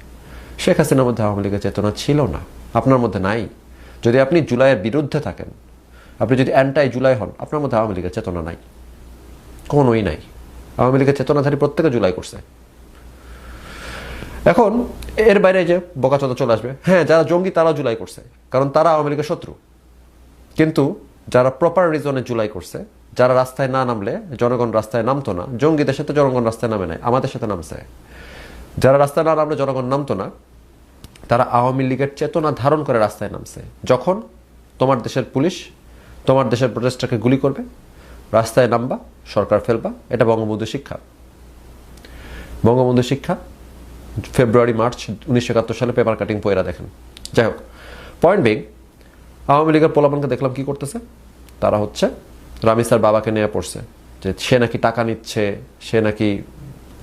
শেখ হাসিনার মধ্যে আওয়ামী লীগের চেতনা ছিল না, আপনার মধ্যে নাই। যদি আপনি জুলাইয়ের বিরুদ্ধে থাকেন, আপনি যদি অ্যান্টাই জুলাই হন, আপনার মধ্যে আওয়ামী লীগের চেতনা নাই, কোনোই নাই। আওয়ামী লীগের চেতনাধারী প্রত্যেকে জুলাই করছে। এখন এর বাইরে যে বোকাচোদা চলে আসবে, হ্যাঁ যারা জঙ্গি তারা জুলাই করছে, কারণ তারা আওয়ামী লীগের শত্রু। কিন্তু যারা প্রপার রিজনে জুলাই করছে, যারা রাস্তায় না নামলে জনগণ রাস্তায় নামতো না, জঙ্গিদের সাথে জনগণ রাস্তায় নামে নাই, আমাদের সাথে নামছে। যারা রাস্তায় না নামলে জনগণ নামতো না, তারা আওয়ামী লীগের চেতনা ধারণ করে রাস্তায় নামছে। যখন তোমার দেশের পুলিশ তোমার দেশের প্রটেস্টটাকে গুলি করবে, রাস্তায় নামবা, সরকার ফেলবা। এটা বঙ্গবন্ধু শিক্ষা। বঙ্গবন্ধু শিক্ষা ফেব্রুয়ারি মার্চ 1971 সালে পেপার কাটিং পয়রা দেখেন। যাই হোক, পয়েন্ট বিং, আওয়ামী লীগের পোলাপানকে দেখলাম কি করতেছে। তারা হচ্ছে রামিসার বাবাকে নিয়ে পড়ছে যে সে নাকি টাকা নিচ্ছে, সে নাকি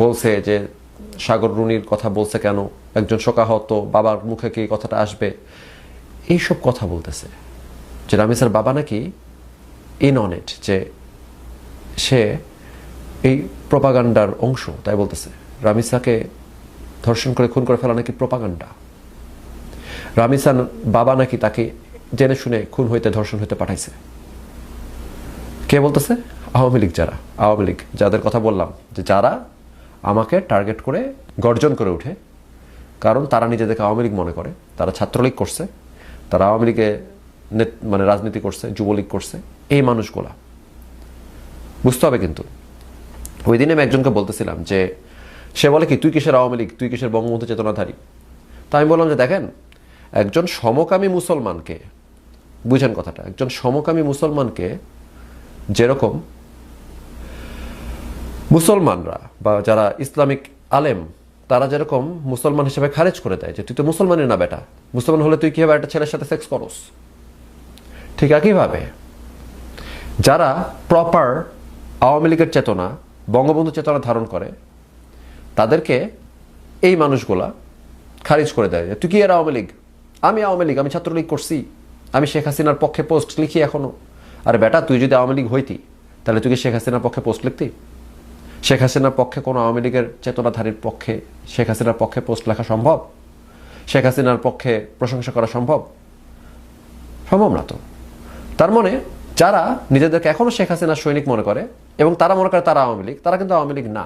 বলছে যে সাগর রুনির কথা বলছে কেন, একজন শোকাহত বাবার মুখে কি কথাটা আসবে, এইসব কথা বলতেছে। যে রামিসার বাবা নাকি ইন অন ইট, যে সে এই প্রোপাগান্ডার অংশ, তাই বলতেছে। রামিসাকে ধর্ষণ করে খুন করে ফেলা নাকি প্রোপাগান্ডা। রামিসার বাবা নাকি তাকে জেনে শুনে খুন হইতে ধর্ষণ হইতে পাঠাইছে। কে বলতেছে? আওয়ামী লীগ। যারা আওয়ামী লীগ, যাদের কথা বললাম যে যারা আমাকে টার্গেট করে গর্জন করে উঠে, কারণ তারা নিজেদেরকে আওয়ামী লীগ মনে করে। তারা ছাত্রলীগ করছে, তারা আওয়ামী লীগে মানে রাজনীতি করছে, যুবলীগ করছে। এই মানুষগুলা বুঝতে হবে। কিন্তু ওই দিনে আমি একজনকে বলতেছিলাম যে সে বলে কি তুই কিসের আওয়ামী লীগ, তুই কিসের বঙ্গবন্ধু চেতনাধারী। তা আমি বললাম যে দেখেন, একজন সমকামী মুসলমানকে, বুঝেন কথাটা, একজন সমকামী মুসলমানকে যেরকম মুসলমানরা বা যারা ইসলামিক আলেম তারা যেরকম মুসলমান হিসেবে খারেজ করে দেয় যে তুই তো মুসলমানই না বেটা, মুসলমান হলে তুই কিভাবে একটা ছেলের সাথে সেক্স করস, ঠিক একইভাবে যারা প্রপার আওয়ামী লীগের চেতনা, বঙ্গবন্ধু চেতনা ধারণ করে, তাদেরকে এই মানুষগুলা খারিজ করে দেয়। তুই কি এর আওয়ামী লীগ? আমি আওয়ামী লীগ, আমি ছাত্রলীগ করছি, আমি শেখ হাসিনার পক্ষে পোস্ট লিখি এখনো। আরে বেটা, তুই যদি আওয়ামী লীগ হইতি তাহলে তুই কি শেখ হাসিনার পক্ষে পোস্ট লিখতি? শেখ হাসিনার পক্ষে কোনো আওয়ামী লীগের চেতনাধারীর পক্ষে শেখ হাসিনার পক্ষে পোস্ট লেখা সম্ভব? শেখ হাসিনার পক্ষে প্রশংসা করা সম্ভব? সম্ভব না তো। তার মানে যারা নিজেদেরকে এখনো শেখ হাসিনার সৈনিক মনে করে এবং তারা মনে করে তারা আওয়ামী লীগ, তারা কিন্তু আওয়ামী লীগ না।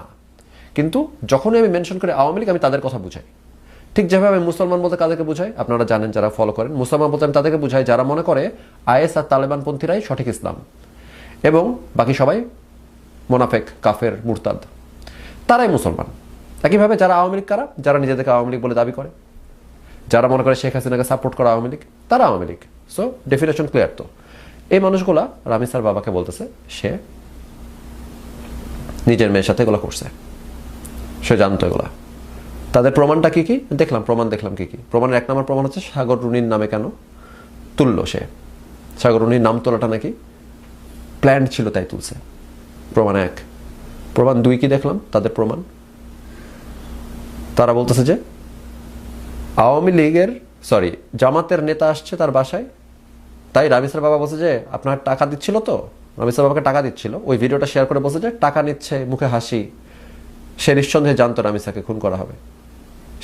কিন্তু যখনই আমি মেনশন করি আওয়ামী লীগ, আমি তাদের কথা বুঝাই। ঠিক যেভাবে আমি মুসলমান বলতে কাদেরকে বুঝাই আপনারা জানেন, যারা ফলো করেন। মুসলমান বলতে আমি তাদেরকে বুঝাই যারা মনে করে আইএস আর তালেবান পন্থীরাই সঠিক ইসলাম এবং বাকি সবাই মোনাফেক, কাফের, মুরতাদ, তারাই মুসলমান। একইভাবে যারা আওয়ামী লীগ কারা? যারা নিজেদেরকে আওয়ামী লীগ বলে দাবি করে, যারা মনে করে শেখ হাসিনাকে সাপোর্ট করা আওয়ামী লীগ, তারা Awami League. So definition clear. তো এই মানুষগুলা রামিসার বাবাকে বলতেছে সে নিজের মেয়ের সাথে এগুলো করছে, সে জানতো এগুলা। তাদের প্রমাণটা কি কি দেখলাম, দেখলাম কি কি। প্রমাণের এক নম্বর প্রমাণ হচ্ছে সাগর রুনির নামে কেন তুললো সে। সাগর রুনির নাম তোলাটা নাকি প্ল্যান ছিল, তাই তুলছে। প্রমাণ এক। প্রমাণ দুই কি দেখলাম তাদের প্রমাণ, তারা বলতেছে যে আওয়ামী লীগের জামাতের নেতা আসছে তার বাসায়, তাই রামিসার বাবা বলছে যে আপনার টাকা দিচ্ছিল, তো রামিসার বাবাকে টাকা দিচ্ছিল। ওই ভিডিওটা শেয়ার করে বলছে যে টাকা নিচ্ছে, মুখে হাসি। সে নিঃসন্দেহে জানতো রামিসাকে খুন করা হবে,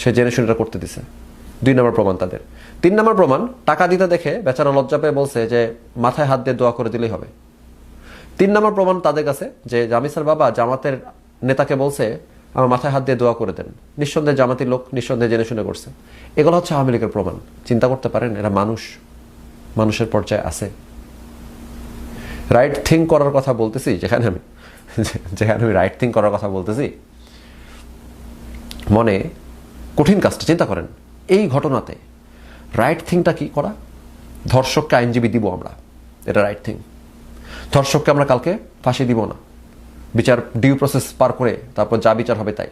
সে জেনে শুনে এটা করতে দিছে। 2 নম্বর প্রমাণ তাদের। 3 নম্বর প্রমাণ, টাকা দিতে দেখে বেচারা লজ্জা পেয়ে বলছে যে মাথায় হাত দিয়ে দোয়া করে দিলেই হবে। 3 নম্বর প্রমাণ তাদের কাছে যে রামিসার বাবা জামাতের নেতাকে বলছে আমার মাথায় হাত দিয়ে দোয়া করে দেন। নিঃসন্দেহে জামাতির লোক, নিঃসন্দেহে জেনে শুনে করছে। এগুলো হচ্ছে আওয়ামী লীগের প্রমাণ। চিন্তা করতে পারেন, এরা মানুষের পর্যায়ে আছে। রাইট থিঙ্ক করার কথা বলতেছি, যেখানে আমি রাইট থিঙ্ক করার কথা বলতেছি, মনে কঠিন কাজটা চিন্তা করেন। এই ঘটনাতে রাইট থিংটা কি করা? ধর্ষককে আইনজীবী দিব আমরা, এটা রাইট থিং। ধর্ষককে আমরা কালকে ফাঁসি দিব না, বিচার ডিউ প্রসেস পার করে তারপর যা বিচার হবে তাই,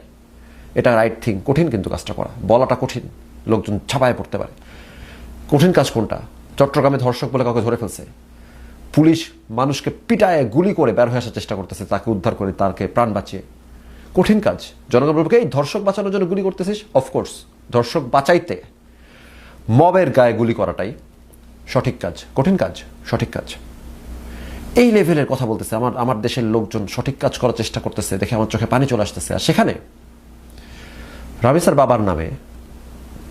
এটা রাইট থিং। কঠিন কিন্তু কাজটা করা, বলাটা কঠিন, লোকজন ছাপায় পড়তে পারে। কঠিন কাজ কোনটা? চট্টগ্রামে ধর্ষক বলে কাউকে ধরে ফেলছে, পুলিশ মানুষকে পিটায় গুলি করে বের হয়ে আসার চেষ্টা করতেছে, তাকে উদ্ধার করে তাকে প্রাণ বাঁচিয়ে। কঠিন কাজ। জনগণ বলবে এই ধর্ষক বাঁচানোর জন্য গুলি করতেছিস? অফকোর্স, ধর্ষক বাঁচাইতে মবের গায়ে গুলি করাটাই সঠিক কাজ। কঠিন কাজ, সঠিক কাজ। এই লেভেলের কথা বলতেছে। আমার দেশের লোকজন সঠিক কাজ করার চেষ্টা করতেছে দেখে আমার চোখে পানি চলে আসতেছে। আর সেখানে রামিসার বাবার নামে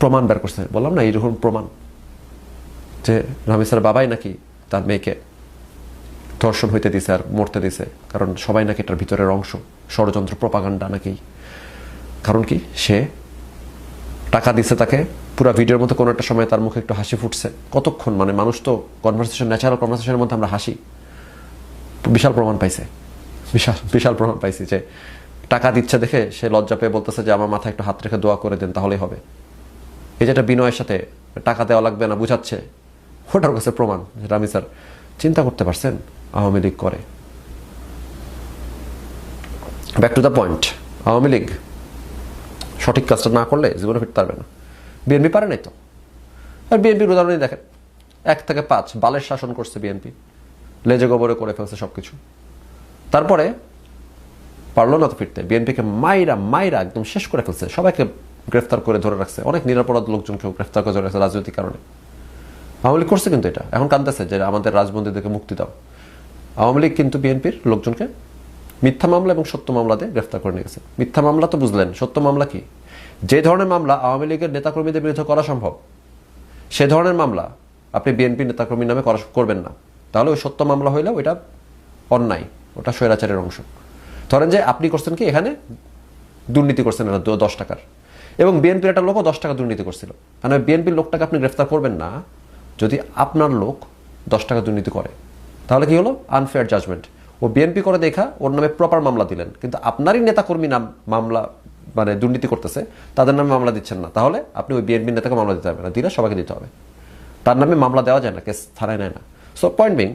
প্রমাণ বের করছে। বললাম না এইরকম প্রমাণ যে রামিসার বাবাই নাকি তার মেয়েকে ধর্ষণ হইতে দিছে আর মরতে দিছে, কারণ সবাই নাকি এটার ভিতরের অংশ, ষড়যন্ত্র, প্রপাগান্ডা নাকি। কারণ কি? সে টাকা দিছে তাকে। পুরো ভিডিওর মধ্যে কোনো একটা সময় তার মুখে একটু হাসি ফুটছে। কতক্ষণ, মানে মানুষ তো কনভারসেশন, ন্যাচারাল কনভারসেশনের মধ্যে আমরা হাসি। বিশাল প্রমাণ পাইছে, বিশাল প্রমাণ পাইছি যে টাকা দিচ্ছে দেখে সে লজ্জা পেয়ে বলতেছে যে আমার মাথায় একটু হাত রেখে দোয়া করে দেন তাহলেই হবে। এই যেটা বিনয়ের সাথে টাকা দেওয়া লাগবে না বুঝাচ্ছে, ওটার কাছে প্রমাণ। রামি স্যার চিন্তা করতে পারছেন আওয়ামী লীগ করে। Back to the point, Awami League সঠিক কাজটা না করলে জীবনে ফিরতে পারবে না। বিএনপি পারে নাই তো। আর বিএনপির উদাহরণই দেখেন, 1 থেকে 5 বালের শাসন করছে বিএনপি, লেজে গোবরে করে ফেলছে সবকিছু। তারপরে পারলো না তো ফিরতে, বিএনপিকে মাইরা মাইরা একদম শেষ করে ফেলছে, সবাইকে গ্রেফতার করে ধরে রাখছে, অনেক নিরাপরাধ লোকজনকেও গ্রেফতার করে ধরে রাখছে রাজনৈতিক কারণে। আওয়ামী লীগ করছে কিন্তু এটা, এখন কাঁদতেছে যে আমাদের রাজবন্দীদেরকে মুক্তি দাও। আওয়ামী লীগ কিন্তু বিএনপির লোকজনকে মিথ্যা মামলা এবং সত্য মামলা দিয়ে গ্রেফতার করে নিয়ে গেছে। মিথ্যা মামলা তো বুঝলেন, সত্য মামলা কি? যে ধরনের মামলা আওয়ামী লীগের নেতাকর্মীদের বিরুদ্ধে করা সম্ভব, সে ধরনের মামলা আপনি বিএনপি নেতাকর্মীর নামে করবেন না। তাহলে ওই সত্য মামলা হইলেও ওইটা অন্যায়, ওটা স্বৈরাচারের অংশ। ধরেন যে আপনি করছেন কি, এখানে দুর্নীতি করছেন এটা 10 টাকার, এবং বিএনপির একটা লোকও 10 টাকা দুর্নীতি করছিল। মানে বিএনপির লোকটাকে আপনি গ্রেফতার করবেন না যদি আপনার লোক 10 টাকা দুর্নীতি করে। তাহলে কি হলো? Unfair judgement. ও বিএনপি করে দেখা ওর নামে প্রপার মামলা দিলেন, কিন্তু আপনারই নেতাকর্মী নাম মামলা মানে দুর্নীতি করতেছে, তাদের নামে মামলা দিচ্ছেন না। তাহলে আপনি ওই বিএনপির নেতাকে মামলা দিতে হবে না, দিলে সবাইকে দিতে হবে। তার নামে মামলা দেওয়া যায় না, কেস থানায় নেয় না। সো পয়েন্ট বিং,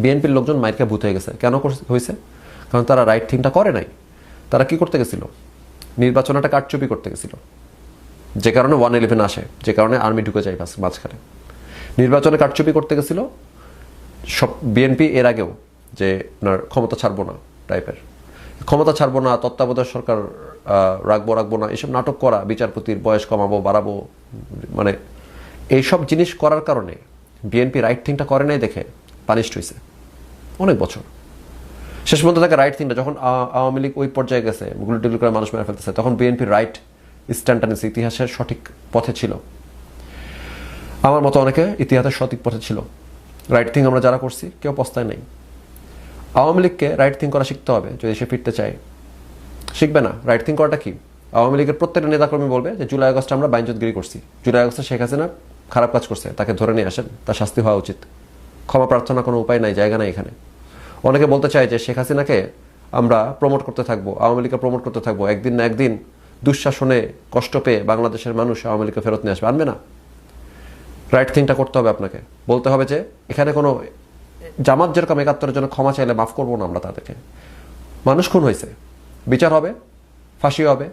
বিএনপির লোকজন মাইরকে ভূত হয়ে গেছে। কেন হয়েছে? কারণ তারা রাইট থিংটা করে নাই। তারা কি করতে গেছিল? নির্বাচনটা কারচুপি করতে গেছিল, যে কারণে 111 আসে, যে কারণে আর্মি ঢুকে যায় মাঝখানে। নির্বাচনে কারচুপি করতে গেছিল সব বিএনপি এর আগেও, যে আপনার ক্ষমতা ছাড়বো না টাইপের, ক্ষমতা ছাড়বো না, তত্ত্বাবধায়ক সরকার রাখবো না, এসব নাটক করা, বিচারপতির বয়স কমাবো বাড়াবো, মানে এইসব জিনিস করার কারণে বিএনপি রাইট থিংটা করে নাই দেখে পানিশড হয়েছে অনেক বছর। শেষ পর্যন্ত তাকে রাইট থিংটা, যখন আওয়ামী লীগ ওই পর্যায়ে গেছে, গুলি করে মানুষ মেরে ফেলতেছে, তখন বিএনপির রাইট স্ট্যান্ডটা নিচ্ছে, ইতিহাসের সঠিক পথে ছিল। আমার মতো অনেকে ইতিহাসের সঠিক পথে ছিল। রাইট থিং আমরা যারা করছি কেউ পস্তায় নেই। আওয়ামী লীগকে রাইট থিং করা শিখতে হবে যদি সে ফিরতে চায়। শিখবে না। রাইট থিং করাটা কি? আওয়ামী লীগের প্রত্যেকটা নেতাকর্মী বলবে যে জুলাই আগস্টে আমরা বাইনজতগিরি করছি, জুলাই আগস্টে শেখ হাসিনা খারাপ কাজ করছে, তাকে ধরে নিয়ে আসেন, তার শাস্তি হওয়া উচিত, ক্ষমা প্রার্থনা কোনো উপায় নাই, জায়গা নাই এখানে। অনেকে বলতে চায় যে শেখ হাসিনাকে আমরা প্রমোট করতে থাকবো, আওয়ামী লীগকে প্রমোট করতে থাকবো, একদিন না একদিন দুঃশাসনে কষ্ট পেয়ে বাংলাদেশের মানুষ আওয়ামী লীগকে ফেরত নিয়ে আসবে। আনবে না। রাইট থিংটা করতে হবে আপনাকে। বলতে হবে যে এখানে কোনো জামাত যেরকম 71-এর জন্য ক্ষমা চাইলে মাফ করবো না আমরা তাদেরকে। মানুষ খুন হয়েছে, বিচার হবে, ফাঁসি হবে,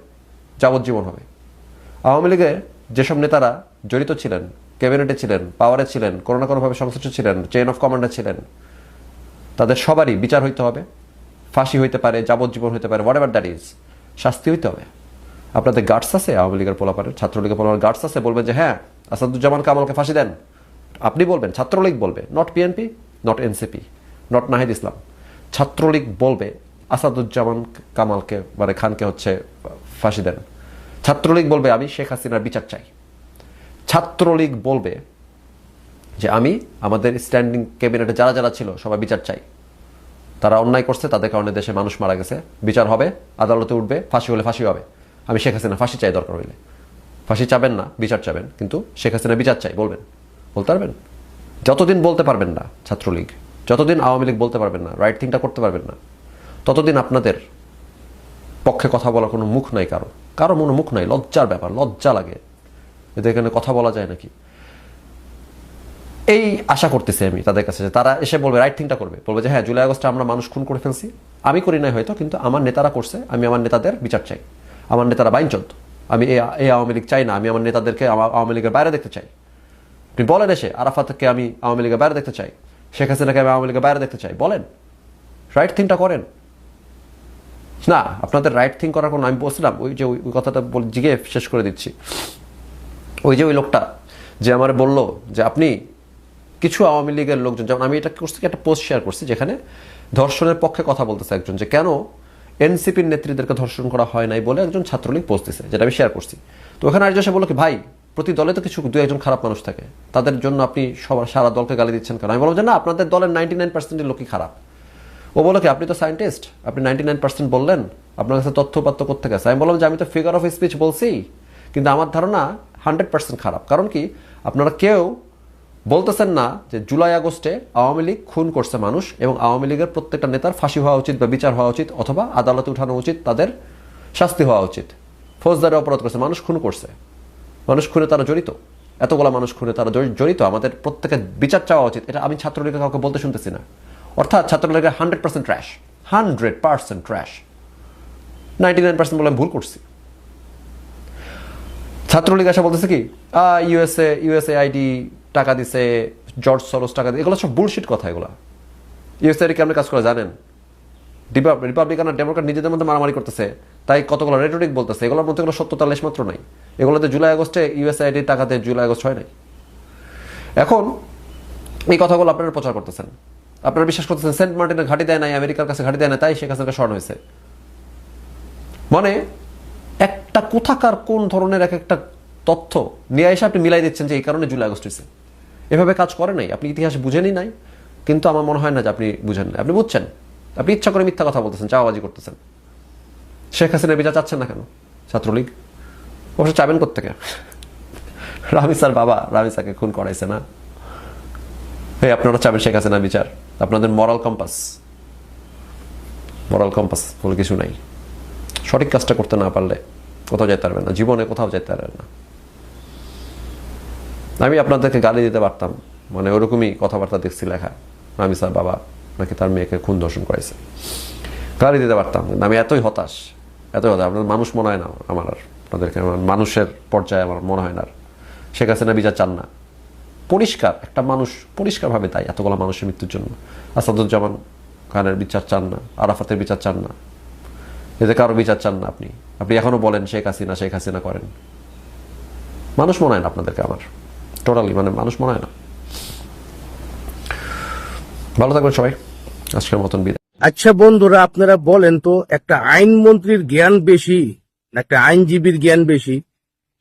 যাবজ্জীবন হবে। আওয়ামী লীগের যেসব নেতারা জড়িত ছিলেন, ক্যাবিনেটে ছিলেন, পাওয়ারে ছিলেন, কোনো না কোনোভাবে সংশ্লিষ্ট ছিলেন, চেইন অফ কমান্ডে ছিলেন, তাদের সবারই বিচার হইতে হবে, ফাঁসি হইতে পারে, যাবজ্জীবন হইতে পারে, হোয়াট এভার দ্যাট ইজ, শাস্তি হইতে হবে। আপনাদের গার্ডস আছে আওয়ামী লীগের পোলাপারের, ছাত্রলীগের পোলাপারের গার্ডস আছে, বলবেন যে হ্যাঁ আসাদুজ্জামান কামালকে ফাঁসি দেন। আপনি বলবেন, ছাত্রলীগ বলবে, not BNP, not NCP, not Nahid Islam. Chhatra League বলবে আসাদুজ্জামান কামালকে মানে খানকে হচ্ছে ফাঁসি দেন। ছাত্রলীগ বলবে আমি শেখ হাসিনার বিচার চাই। ছাত্রলীগ বলবে যে আমি আমাদের স্ট্যান্ডিং ক্যাবিনেটে যারা যারা ছিল সবাই বিচার চাই, তারা অন্যায় করছে, তাদের কারণে দেশে মানুষ মারা গেছে, বিচার হবে, আদালতে উঠবে, ফাঁসি হলে ফাঁসি হবে। আমি শেখ হাসিনা ফাঁসি চাই, দরকার হইলে। ফাঁসি চাবেন না, বিচার চাবেন, কিন্তু শেখ হাসিনা বিচার চাই বলবেন। বলতে পারবেন? যতদিন বলতে পারবেন না ছাত্রলীগ, যতদিন আওয়ামী লীগ বলতে পারবেন না, রাইট থিংটা করতে পারবেন না, ততদিন আপনাদের পক্ষে কথা বলার কোনো মুখ নাই। কারো মনে মুখ নাই। লজ্জার ব্যাপার, লজ্জা লাগে এদের এখানে কথা বলা যায় নাকি। এই আশা করতেছি আমি তাদের কাছে যে তারা এসে বলবে, রাইট থিংটা করবে, বলবে যে হ্যাঁ জুলাই আগস্টে আমরা মানুষ খুন করে ফেলছি, আমি করি নাই হয়তো, কিন্তু আমার নেতারা করছে, আমি আমার নেতাদের বিচার চাই, আমার নেতারা বাইনচোদ, আমি এই আওয়ামী লীগ চাই না, আমি আমার নেতাদেরকে আওয়ামী লীগের বাইরে দেখতে চাই। আপনি বলেন এসে, আরাফাতকে আমি আওয়ামী লীগের বাইরে দেখতে চাই, শেখ হাসিনাকে আমি আওয়ামী লীগের বাইরে দেখতে চাই, বলেন, রাইট থিংটা করেন। না, আপনাদের রাইট থিং করার কোনো, আমি বলছিলাম ওই যে ওই কথাটা জিগে শেষ করে দিচ্ছি। ওই যে ওই লোকটা যে আমার বললো যে আপনি কিছু আওয়ামী লীগের লোকজন, যেমন আমি এটা করছি, একটা পোস্ট শেয়ার করছি যেখানে ধর্ষণের পক্ষে কথা বলতেছে একজন, যে কেন এনসিপির নেত্রীদেরকে ধর্ষণ করা হয় নাই বলে একজন ছাত্রলীগ পোস্ট দিছে, যেটা আমি শেয়ার করছি। তো ওখানে আরেকজন এসে বললো কি, ভাই প্রতি দলে তো কিছু 2-1 খারাপ মানুষ থাকে, তাদের জন্য আপনি সারা দলকে গালি দিচ্ছেন কেন? আমি বললাম যে না, আপনাদের দলের 99% লোকই খারাপ। ও বলো কি, আপনি তো সায়েন্টিস্ট, আপনি 99% বললেন, আপনার কাছে তথ্যপাত্র করতে গেছে। আমি বললাম যে আমি তো ফিগার অফ স্পিচ বলছি, কিন্তু আমার ধারণা 100% খারাপ। কারণ কি, আপনারা কেউ বলতেছেন না যে জুলাই আগস্টে আওয়ামী লীগ খুন করছে মানুষ এবং আওয়ামী লীগের প্রত্যেকটা নেতার ফাঁসি হওয়া উচিত বা বিচার হওয়া উচিত অথবা আদালতে উঠানো উচিত, তাদের শাস্তি হওয়া উচিত। ফৌজদারি অপরাধ করছে, মানুষ খুন করছে, মানুষ খুনে তারা জড়িত, এতগুলা মানুষ খুনে তারা জড়িত, আমাদের প্রত্যেকের বিচার চাওয়া উচিত। এটা আমি ছাত্রলীগের কাউকে বলতে শুনতেছি না। অর্থাৎ ছাত্রলীগের 100% ট্র্যাশ, 100% ট্র্যাশ, 99% বলে আমি ভুল করছি। ছাত্রলীগ এসে বলতেছে কি ইউএসএআইডি টাকা দিছে, জর্জ সরোস টাকা দিয়ে, এগুলো সব বুলশিট কথা। এগুলো ইউএসএআইডি কেমন কাজ করে জানেন? রিপাবলিকান আর ডেমোক্রেট নিজেদের মধ্যে মারামারি করতেছে, তাই কতগুলো রেটরিক বলতেছে, এগুলোর মধ্যে কোনো সত্যতা লেশমাত্র নাই। এগুলোতে জুলাই আগস্টে ইউএসআইডি টাকাতে জুলাই আগস্ট হয় নাই। এখন এই কথাগুলো আপনারা প্রচার করতেছেন, আপনারা বিশ্বাস করতেছেন সেন্ট মার্টিনের ঘাঁটি দেয় নাই, আমেরিকার কাছে ঘাঁটি দেয় না, তাই শেখ হাসিনাকে স্মরণ হয়েছে। মানে একটা কোথাকার কোন ধরনের এক একটা তথ্য নিয়ে এসে আপনি মিলাই দিচ্ছেন যে এই কারণে জুলাই আগস্ট হয়েছে। এভাবে কাজ করে নাই, আপনি ইতিহাস বুঝেনই নাই। কিন্তু আমার মনে হয় না যে আপনি বুঝেন না, আপনি বুঝছেন, আপনি ইচ্ছা করে মিথ্যা কথা বলতেছেন, চাওয়াবাজি করতেছেন। শেখ হাসিনার বিচার চাচ্ছেন না কেন ছাত্রলীগ? অবশ্য চাবেন কোত্থেকে? রামিসার বাবা রামিসাকে খুন করাইছে না? এই আপনারা চাবেন শেখ হাসিনার বিচার? আপনাদের মরাল কম্পাস বলে কিছু নাই। সঠিক কাজটা করতে না পারলে কোথাও যেতে পারবেন না, জীবনে কোথাও যেতে পারবেন না। আমি আপনাদেরকে গালি দিতে পারতাম, মানে ওরকমই কথাবার্তা দেখছি লেখা, রামিসার বাবা নাকি তার মেয়েকে খুন ধর্ষণ করেছে, গালি দিতে পারতাম। কিন্তু আমি এতই হতাশ। আপনার মানুষ মনে হয় না আমার, আর আপনাদেরকে আমার মানুষের পর্যায়ে আমার মনে হয় না। শেখ হাসিনা বিচার চান না, পরিষ্কার একটা মানুষ পরিষ্কারভাবে তাই এতগুলো মানুষের মৃত্যুর জন্য। আসাদুজ্জামান খানের বিচার চান না, আরাফাতের বিচার চান না, এদের কারো বিচার চান না। আপনি এখনো বলেন শেখ হাসিনা করেন। মানুষ মনে হয় না আপনাদেরকে আমার, টোটালি মানে মানুষ মনে হয় না। ভালো থাকবেন সবাই, আজকের মতন বিদায়। আচ্ছা বন্ধুরা, আপনারা বলেন তো, একটা আইনমন্ত্রীর জ্ঞান বেশি না একটা আইনজীবীর জ্ঞান বেশি?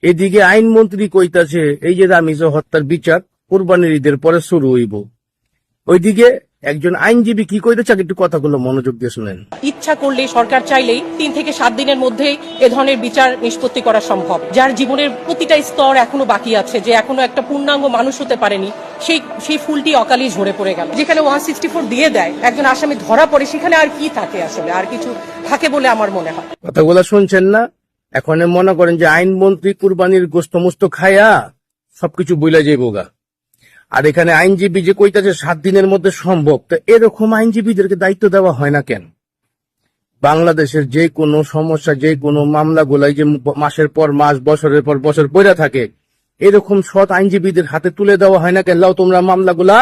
এদিকে আইনমন্ত্রী কইতাছে এই যে রামিজ হত্যার বিচার কুরবানির ঈদের পরে শুরু হইব, ওইদিকে একজন আইনজীবী কি কইতেছে, একটু কথাগুলো মনোযোগ দিয়ে শুনেন। ইচ্ছা করলে, সরকার চাইলেই 3 থেকে 7 দিনের মধ্যে এ ধরনের বিচার নিষ্পত্তি করা সম্ভব। যার জীবনের প্রতিটা স্তর এখনো বাকি আছে, যে এখনো একটা পূর্ণাঙ্গ মানুষ হতে পারেনি, সেই ফুলটি অকালে ঝরে পড়ে গেল। যেখানে 164 দিয়ে দেয়, একজন আসামি ধরা পড়ে, সেখানে আর কি থাকে? আসলে আর কিছু থাকে বলে আমার মনে হয়। কথাগুলো শুনছেন না? এখন মনে করেন যে আইনমন্ত্রী কুরবানির গোস্ত মুস্ত খায়া সবকিছু বইলা যাইবগা, আর এখানে আইনজীবী যে কইতাছে 7 দিনের মধ্যে সম্ভব। তো এরকম আইনজীবীদেরকে দায়িত্ব দেওয়া হয় না কেন? বাংলাদেশের যে কোনো সমস্যা, যে কোনো মামলাগুলাই যে মাসের পর মাস, বছরের পর বছর পড়ে থাকে, এরকম সৎ আইনজীবীদের হাতে তুলে দেওয়া হয় না কেন? লাও তোমরা মামলাগুলা,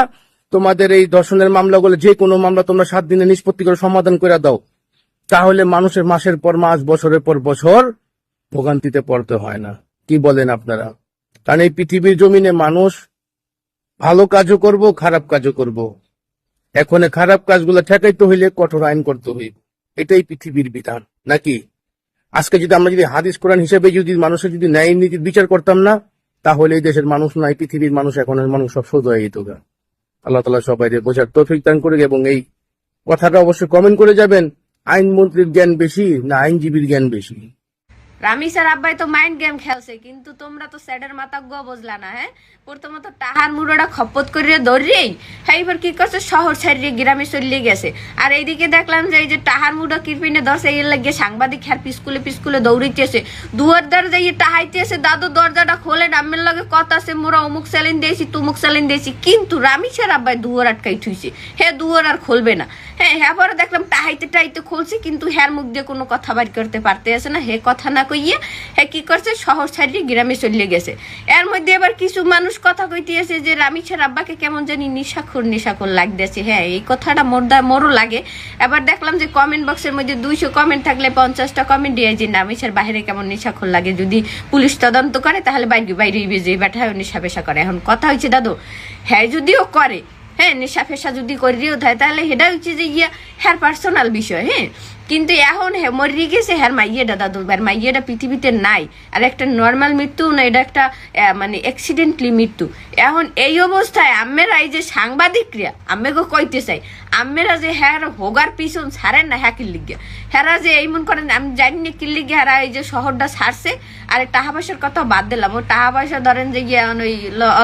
তোমাদের এই ধর্ষণের মামলাগুলো, যে কোনো মামলা তোমরা 7 দিনে নিষ্পত্তি করে সমাধান করে দাও, তাহলে মানুষের মাসের পর মাস, বছরের পর বছর ভোগান্তিতে পড়তে হয় না। কি বলেন আপনারা? কারণ এই পৃথিবীর জমিনে মানুষ ভালো কাজও করব, খারাপ কাজও করব। এখন খারাপ কাজগুলো ঠেকাইতে হইলে কঠোর আইন করতে হইবে, এটাই পৃথিবীর বিধান নাকি? আজকে যদি আমরা হাদিস কোরআন হিসেবে যদি মানুষের যদি ন্যায় নীতির বিচার করতাম না, তাহলে এই দেশের মানুষ নাই, পৃথিবীর মানুষ, এখন মানুষ সব সোজা হয়ে যেত। আল্লাহ তাআলা সবাই বোঝার তৌফিক দান করে। এবং এই কথাটা অবশ্যই কমেন্ট করে যাবেন, আইনমন্ত্রীর জ্ঞান বেশি না আইনজীবীর জ্ঞান বেশি? রামিসার আব্বাই তো মাইন্ড গেম খেলছে, কিন্তু তোমরা তো স্যাডের মাথা গো বুঝলা না। হ্যাঁ, প্রথমত টাহার মুড়োটা খপ্পত করিয়ে ধরিয়েই হ্যাঁ এবার কি করছে, শহর ছাড়িয়ে গ্রামে চলিয়ে গেছে। আর এইদিকে দেখলাম যে এই যে টাহার মুড়ো কিরপিনে ধরছে, এর লাগিয়ে সাংবাদিক হ্যার পিস্কুলে দৌড়িতেছে, দুয়ার দ্বার যাইয়ে টাহাইতেছে, দাদু দরজাটা খোলে, নামের লগে কথা আছে, মোরা অমুক চ্যালেঞ্জ দিয়েছি, তুমুক চ্যালেঞ্জ দিয়েছি। কিন্তু রামিসার আব্বাই দুয়ার আটকাই থুইছে, হ্যাঁ দুয়ার আর খুলবে না। হ্যাঁ পরে দেখলাম টাহাইতে খুলছে, কিন্তু হ্যার মুখ দিয়ে কোনো কথা বাইর করতে পারতে আছে না। হে কথা না কইয়ে হ্যাঁ কি করছে, শহর ছাড়িয়ে গ্রামে চলে গেছে। এর মধ্যে আবার কিছু মানুষ কথা কইতেছে যে রামিসার আব্বাকে কেমন জানি নিশাখোর লাগতেছে। হ্যাঁ, এই কথাটা মোরও লাগে। এবার দেখলাম যে কমেন্ট বক্সের মধ্যে 200 কমেন্ট থাকলে 50টা কমেন্ট দিয়ে যে রামিসার বাইরে কেমন নিশাখোর লাগে, যদি পুলিশ তদন্ত করে তাহলে বাইরে বেজে বেটা নেশা পেশা করে। এখন কথা হচ্ছে দাদু, হ্যাঁ যদিও করে, হ্যাঁ নেশা ফেশা যদি করিও থাকে, তাহলে সেটা হচ্ছে যে হ্যার পার্সোনাল বিষয়। হ্যাঁ, কিন্তু এখন মরি গেছে হ্যার মাইয়েটা দাদু আর মাইয়েটা পৃথিবীতে নাই আর একটা নর্মাল মৃত্যু না, এটা একটা মানে অ্যাক্সিডেন্টলি মৃত্যু। এখন এই অবস্থায় আম্মেরা এই যে সাংবাদিকরা আম্মেকে কইতে চাই, আম্মেরা যে হ্যার হোগার পিছন ছাড়েন না হ্যাঁ কিল্লিগে, হ্যারা যে এই মন করেন আমি জানি না কিল্লিগে হ্যারা এই যে শহরটা ছাড়ছে। আর টাকা পয়সার কথা বাদ দিলাম, ও টাকা পয়সা ধরেন যে গিয়ে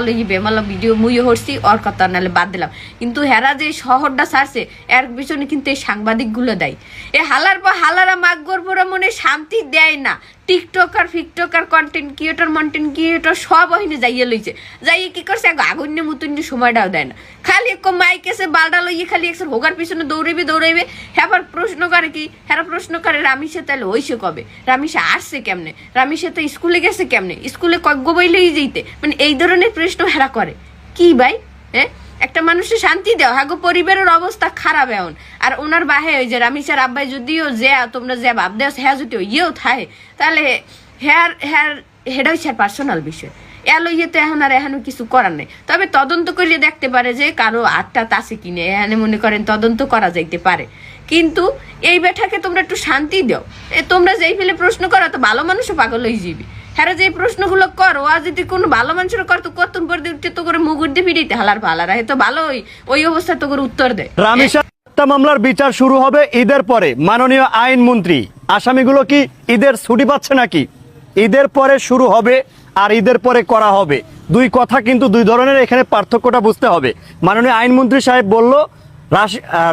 ওই বেমাল ভিডিও মুইও হরছি ওর কথা নাহলে বাদ দিলাম, কিন্তু হেরা যে শহরটা ছাড়ছে এর পিছনে কিন্তু এই সাংবাদিকগুলো দেয়। এ হালার পর হালারা মাগর পরে মনে শান্তি দেয় না। টিকটকার ফিকটকার কন্টেন্ট ক্রিয়েটর সব ওখানে যাইয়ে লইছে, যাইয়ে কি করছে আগুন্য মুতুন্য সময়টাও দেয় না, খালি এক মাইক এসে বালডা লইয়ে খালি একসাথে হোগার পিছনে দৌড়াইবে। হ্যাঁ প্রশ্ন করে কি, হ্যাঁ প্রশ্ন করে রামিসা তাহলে হইছে কবে, রামিসা আসছে কেমনে, রামিসা তো স্কুলে গেছে কেমনে, স্কুলে কয়েক বইলেই যেতে, মানে এই ধরনের প্রশ্ন হেরা করে কি ভাই? হ্যাঁ একটা মানুষের শান্তি দেও, হ্যাঁ পরিবারের অবস্থা খারাপ এখন। আর ওনার বাহে ওই যে রামিসার আব্বাই যদিও যে তোমরা যে ভাব দেও হ্যাঁ যদি ইয়েও থাকে তাহলে হেডা হচ্ছে পার্সোনাল বিষয়, এলো তো এখন আর এখনো কিছু করার নেই। তবে তদন্ত করিয়ে দেখতে পারে যে কারো আটটা আছে কিনে, এখানে মনে করেন তদন্ত করা যাইতে পারে। কিন্তু এই বেটাকে তোমরা একটু শান্তি দাও, তোমরা যেই ফেলে প্রশ্ন করো তো ভালো মানুষও পাগল হয়ে যাবি। হ্যাঁ যে প্রশ্নগুলো করো আর যদি কোনো ভালো মানুষের করতো কতক্ষণ পর উঠতে তো করে মুখ উঠতে ফিরিতে হালার ভালারা তো ভালোই ওই অবস্থায় তো করে উত্তর দেয়। রামিসা হত্যা মামলার বিচার শুরু হবে ঈদের পরে। মাননীয় আইনমন্ত্রী, আসামিগুলো কি ঈদের ছুটি পাচ্ছে নাকি? ঈদের পরে শুরু হবে আর ঈদের পরে করা হবে, দুই কথা কিন্তু দুই ধরনের, এখানে পার্থক্যটা বুঝতে হবে। মাননীয় আইনমন্ত্রী সাহেব বলল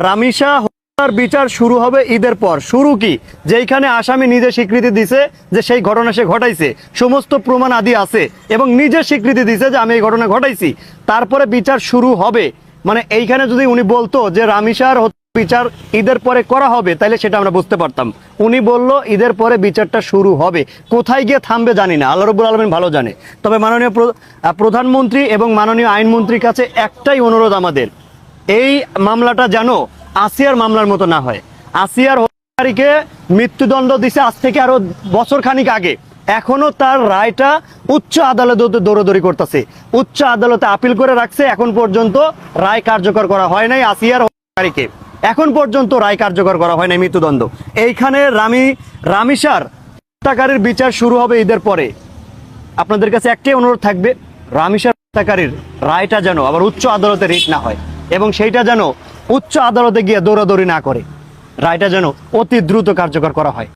রামিসা হত্যার বিচার শুরু হবে ঈদের পর। শুরু কি? যেইখানে আসামি নিজে স্বীকৃতি দিছে যে সেই ঘটনা সে ঘটাইছে, সমস্ত প্রমাণ আদি আছে এবং নিজে স্বীকৃতি দিছে যে আমি এই ঘটনা ঘটাইছি, তারপরে বিচার শুরু হবে। মানে এইখানে যদি উনি বলতো যে রামিসার বিচার ঈদের পরে করা হবে তাহলে সেটা আমরা বুঝতে পারতাম। উনি বলল ঈদের পরে বিচারটা শুরু হবে, কোথায় গিয়ে থামবে জানি না, আল্লাহ রাব্বুল আলামিন ভালো জানে। তবে মাননীয় প্রধানমন্ত্রী এবং মাননীয় আইনমন্ত্রীর কাছে একটাই অনুরোধ আমাদের, এই মামলাটা যেন আসিয়ার মামলার মতো না হয়। আসিয়ার হত্যাকারীকে মৃত্যুদণ্ড দিছে আজ থেকে আরো বছর খানিক আগে, এখনো তার রায়টা উচ্চ আদালতে দৌড়াদৌড়ি করতেছে, উচ্চ আদালতে আপিল করে রাখছে, এখন পর্যন্ত রায় কার্যকর করা হয় নাই। আসিয়ার হত্যাকারীকে এখন পর্যন্ত রায় কার্যকর করা হয় নাই মৃত্যুদণ্ড। এইখানে রামিসার হত্যাকারীর বিচার শুরু হবে ঈদের পরে। আপনাদের কাছে একটাই অনুরোধ থাকবে, রামিসার হত্যাকারীর রায়টা যেন আবার উচ্চ আদালতে রিট না হয় এবং সেইটা যেন উচ্চ আদালতে গিয়ে দৌড়াদৌড়ি না করে, রায়টা যেন অতি দ্রুত কার্যকর করা হয়।